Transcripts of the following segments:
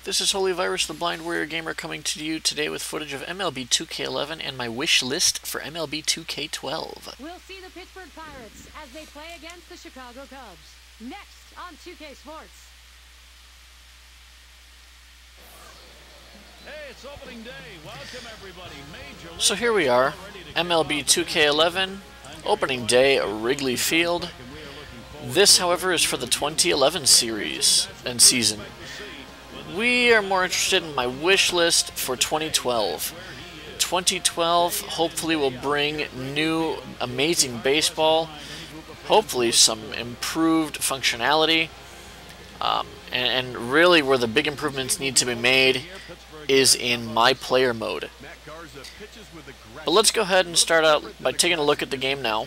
This is Holy Virus, the Blind Warrior Gamer, coming to you today with footage of MLB 2K11 and my wish list for MLB 2K12. We'll see the Pittsburgh Pirates as they play against the Chicago Cubs. Next on 2K Sports. Hey, it's opening day. Welcome everybody. So here we are, MLB 2K11, opening day at Wrigley Field. This, however, is for the 2011 series and season. We are more interested in my wish list for 2012. 2012 hopefully will bring new, amazing baseball, hopefully some improved functionality, and really where the big improvements need to be made is in my player mode. But let's go ahead and start out by taking a look at the game now.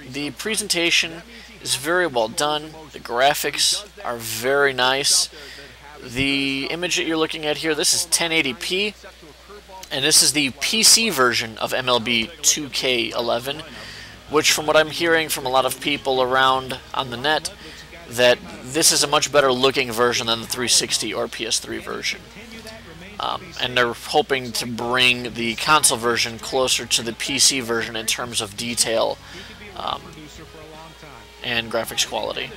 The presentation is very well done, the graphics are very nice. The image that you're looking at here, this is 1080p, and this is the PC version of MLB 2K11, which from what I'm hearing from a lot of people around on the net, that this is a much better looking version than the 360 or PS3 version. And they're hoping to bring the console version closer to the PC version in terms of detail and graphics quality.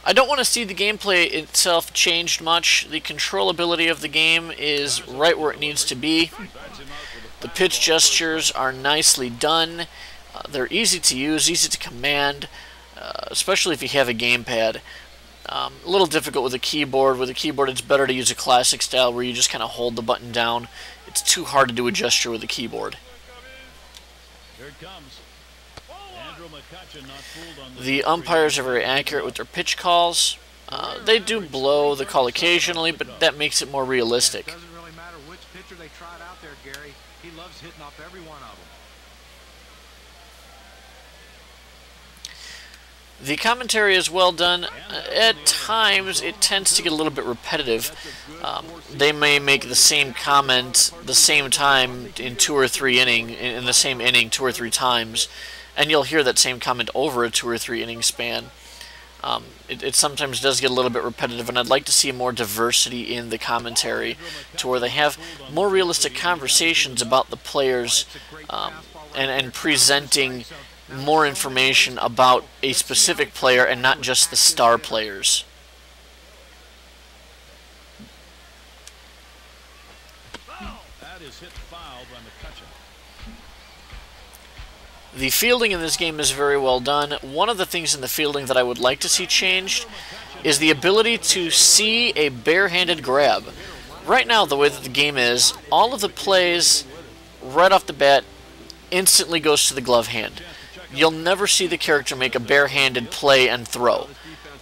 I don't want to see the gameplay itself changed much. The controllability of the game is right where it needs to be. The pitch gestures are nicely done. They're easy to use, easy to command, especially if you have a gamepad. A little difficult with a keyboard. With a keyboard, it's better to use a classic style where you just kind of hold the button down. It's too hard to do a gesture with a keyboard. Here it comes. The umpires are very accurate with their pitch calls. They do blow the call occasionally, but that makes it more realistic. Doesn't really matter which pitcher they tried out there, Gary. He loves hitting off every one of them. The commentary is well done. At times, it tends to get a little bit repetitive. They may make the same comment the same time in two or three innings, in the same inning 2 or 3 times, and you'll hear that same comment over a 2 or 3 inning span. It sometimes does get a little bit repetitive, and I'd like to see more diversity in the commentary to where they have more realistic conversations about the players and presenting more information about a specific player and not just the star players. That is hit foul by McCutcheon. The fielding in this game is very well done. One of the things in the fielding that I would like to see changed is the ability to see a barehanded grab. Right now, the way that the game is, all of the plays right off the bat instantly goes to the glove hand. You'll never see the character make a barehanded play and throw.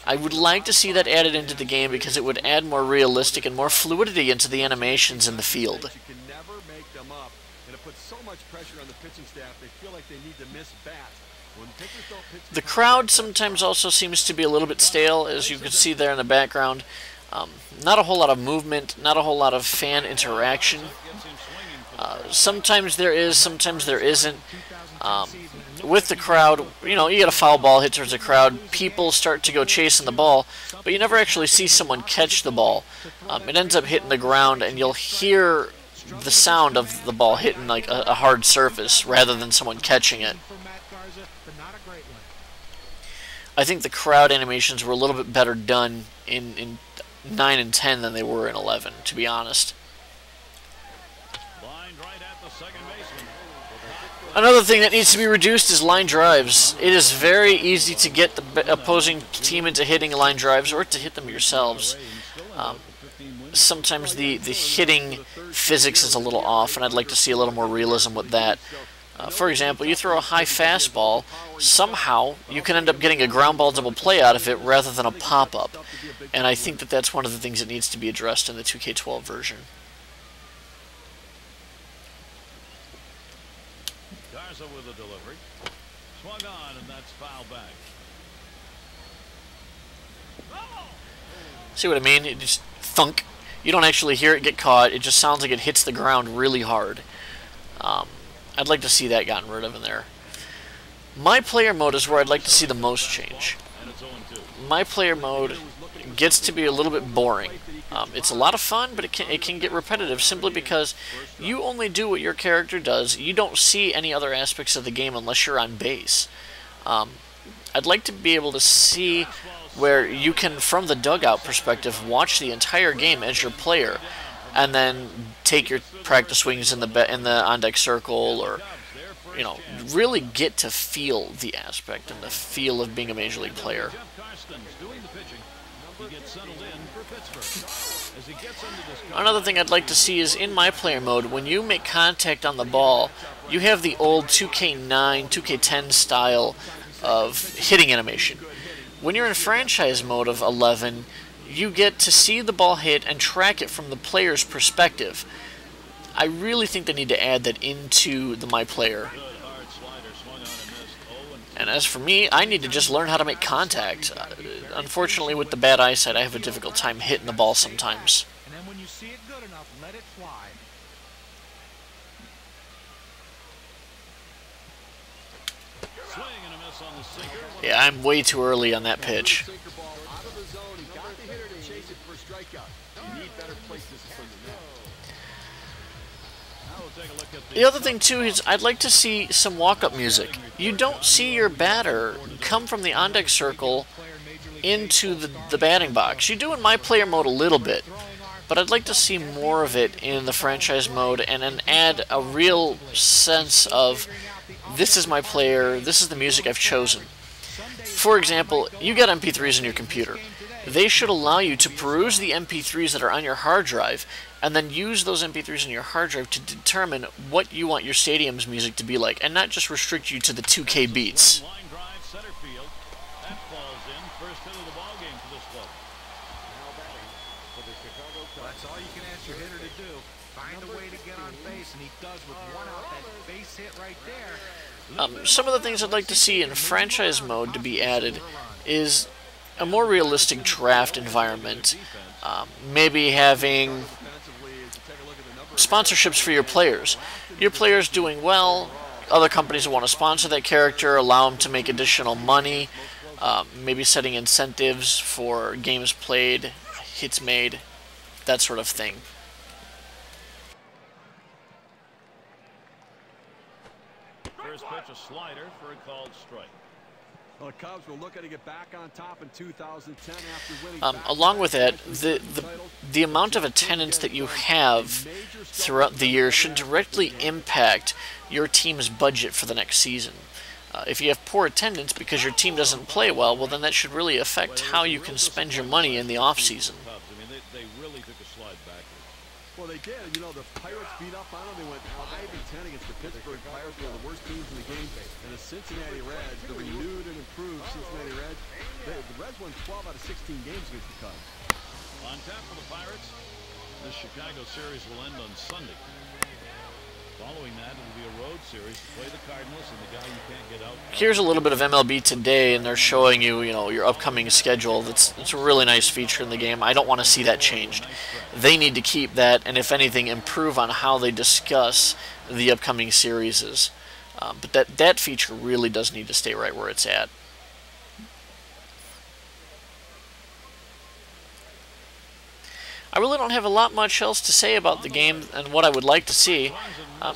I would like to see that added into the game because it would add more realistic and more fluidity into the animations in the field. You can never make them up, and it puts so much pressure on the pitching staff. They feel like they need to miss bats. When pitchers don't pitch, The crowd sometimes also seems to be a little bit stale, as you can see there in the background. Not a whole lot of movement, not a whole lot of fan interaction. Sometimes there is, sometimes there isn't. With the crowd, you know, you get a foul ball hit towards the crowd, people start to go chasing the ball, but you never actually see someone catch the ball. It ends up hitting the ground, and you'll hear the sound of the ball hitting like a hard surface rather than someone catching it. I think the crowd animations were a little bit better done in 9 and 10 than they were in 11, to be honest. Lined right at the second baseman. Another thing that needs to be reduced is line drives. It is very easy to get the opposing team into hitting line drives or to hit them yourselves. Sometimes the hitting physics is a little off, and I'd like to see a little more realism with that. For example, you throw a high fastball, somehow you can end up getting a ground ball double play out of it rather than a pop-up. And I think that that's one of the things that needs to be addressed in the 2K12 version. Garza with a delivery. Swung on, and that's foul back. See what I mean? It just thunk. You don't actually hear it get caught. It just sounds like it hits the ground really hard. I'd like to see that gotten rid of in there. My player mode is where I'd like to see the most change. My player mode gets to be a little bit boring. It's a lot of fun, but it can get repetitive simply because you only do what your character does. You don't see any other aspects of the game unless you're on base. I'd like to be able to see where you can, from the dugout perspective, watch the entire game as your player, and then take your practice swings in the on-deck circle, or really get to feel the aspect and the feel of being a major league player. Another thing I'd like to see is in my player mode, when you make contact on the ball, you have the old 2K9, 2K10 style of hitting animation. When you're in franchise mode of 11, you get to see the ball hit and track it from the player's perspective. I really think they need to add that into the My Player. And as for me, I need to just learn how to make contact. Unfortunately, with the bad eyesight, I have a difficult time hitting the ball sometimes. And then when you see it good enough, let it fly. Yeah, I'm way too early on that pitch. The other thing, too, is I'd like to see some walk-up music. You don't see your batter come from the on-deck circle into the batting box. You do in My Player mode a little bit, but I'd like to see more of it in the franchise mode and then add a real sense of, this is my player, this is the music I've chosen. For example, you got MP3s in your computer. They should allow you to peruse the MP3s that are on your hard drive and then use those MP3s in your hard drive to determine what you want your stadium's music to be like, and not just restrict you to the 2K beats. That's all you can ask your hitter to do. Find a way to get on base, and he does with one out. That base hit right there. Some of the things I'd like to see in franchise mode to be added is a more realistic draft environment. Maybe having sponsorships for your players. Your player's doing well, other companies want to sponsor that character, allow them to make additional money, maybe setting incentives for games played, hits made, that sort of thing. First pitch, a slider for a called strike. Well, the Cubs were looking to get back on top in 2010 after winning. Along with that, the amount of attendance that you have throughout the year should directly impact your team's budget for the next season. If you have poor attendance because your team doesn't play well, then that should really affect how you can spend your money in the off season. They really took a slide backwards. Well, they did. You know, the Pirates beat up on them. They went 5-10 against the Pittsburgh Pirates, one of the worst teams in the game. And the Cincinnati Reds, the renewed and improved Cincinnati Reds, the Reds won 12 out of 16 games against the Cubs. On tap for the Pirates, the Chicago series will end on Sunday. Following that, it'll be a road series to play the Cardinals and the guy you can't get out. Here's a little bit of MLB Today, and they're showing you, your upcoming schedule. It's a really nice feature in the game. I don't want to see that changed. They need to keep that, and if anything, improve on how they discuss the upcoming series. But that feature really does need to stay right where it's at. I really don't have a lot much else to say about the game and what I would like to see.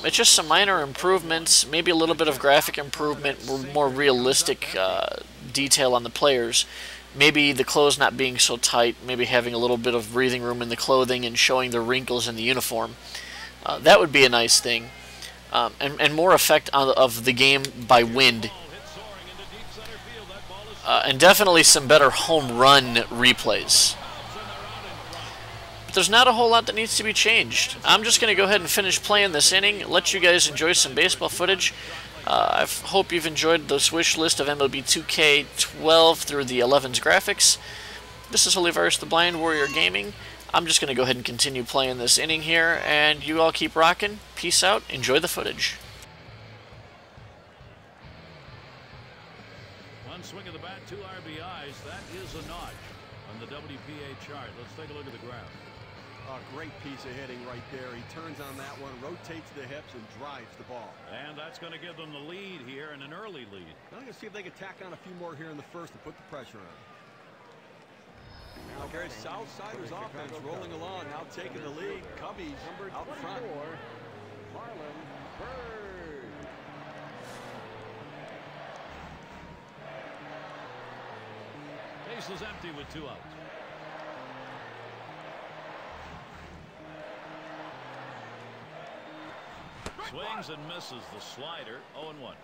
It's just some minor improvements, maybe a little bit of graphic improvement, more realistic detail on the players. Maybe the clothes not being so tight, maybe having a little bit of breathing room in the clothing and showing the wrinkles in the uniform. That would be a nice thing. And more effect of the game by wind. And definitely some better home run replays. But there's not a whole lot that needs to be changed. I'm just going to go ahead and finish playing this inning, let you guys enjoy some baseball footage. I hope you've enjoyed this wish list of MLB 2K12 through the 11's graphics. This is Olivares the Blind Warrior Gaming. I'm just going to go ahead and continue playing this inning here, and you all keep rocking. Peace out. Enjoy the footage. One swing of the bat, 2 RBIs. That is a notch on the WPA chart. Let's take a look at the graph. A great piece of hitting right there. He turns on that one, rotates the hips, and drives the ball. And that's going to give them the lead here, and an early lead. I'm going to see if they can tack on a few more here in the first and put the pressure on. Okay, Southsiders offense rolling along, now taking the lead. Cubbies out front. Marlon Byrd. Base is empty with 2 outs. Swings and misses the slider. 0-1.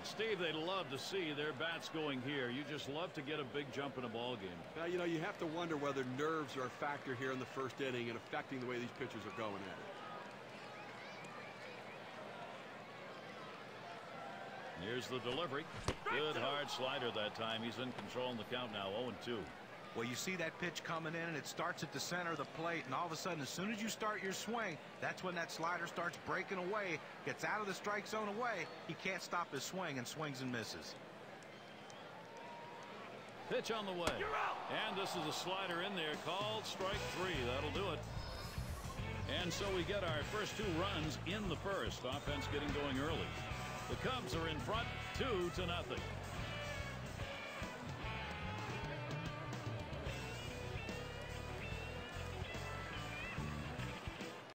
Steve, they'd love to see their bats going here. You just love to get a big jump in a ball game. Now, you know, you have to wonder whether nerves are a factor here in the first inning and affecting the way these pitchers are going at it. Here's the delivery. Good hard slider that time. He's in control in the count now. 0-2. Well, you see that pitch coming in, and it starts at the center of the plate, and all of a sudden, as soon as you start your swing, that's when that slider starts breaking away, gets out of the strike zone away. He can't stop his swing, and swings and misses. Pitch on the way. And this is a slider in there called strike 3. That'll do it. And so we get our first 2 runs in the first. Offense getting going early. The Cubs are in front 2-0.